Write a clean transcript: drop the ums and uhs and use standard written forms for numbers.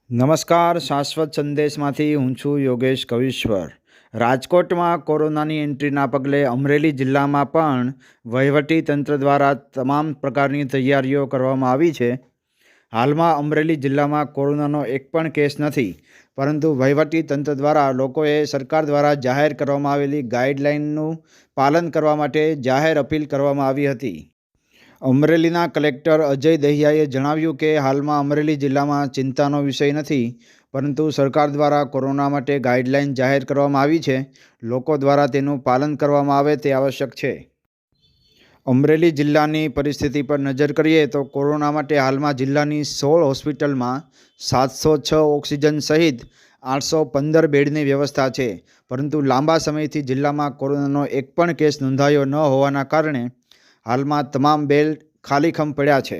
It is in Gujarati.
નમસ્કાર, શાશ્વત સંદેશમાંથી હું છું યોગેશ કવિશ્વર। રાજકોટમાં કોરોનાની એન્ટ્રીના પગલે અમરેલી જિલ્લામાં પણ વહીવટી તંત્ર દ્વારા તમામ પ્રકારની તૈયારીઓ કરવામાં આવી છે। હાલમાં અમરેલી જિલ્લામાં કોરોનાનો એક પણ કેસ નથી, પરંતુ વહીવટી તંત્ર દ્વારા લોકોએ સરકાર દ્વારા જાહેર કરવામાં આવેલી ગાઈડલાઇનનું પાલન કરવા માટે જાહેર અપીલ કરવામાં આવી હતી। અમરેલીના કલેક્ટર અજય દહિયાએ જણાવ્યું કે હાલમાં અમરેલી જિલ્લામાં ચિંતાનો વિષય નથી, પરંતુ સરકાર દ્વારા કોરોના માટે ગાઈડલાઇન જાહેર કરવામાં આવી છે। લોકો દ્વારા તેનું પાલન કરવામાં આવે તે આવશ્યક છે। અમરેલી જિલ્લાની પરિસ્થિતિ પર નજર કરીએ તો કોરોના માટે હાલમાં જિલ્લાની 16 હોસ્પિટલમાં 706 ઓક્સિજન સહિત 815 બેડની વ્યવસ્થા છે, પરંતુ લાંબા સમયથી જિલ્લામાં કોરોનાનો એક પણ કેસ નોંધાયો ન હોવાના કારણે હાલમાં તમામ બેડ ખાલીખમ પડ્યા છે।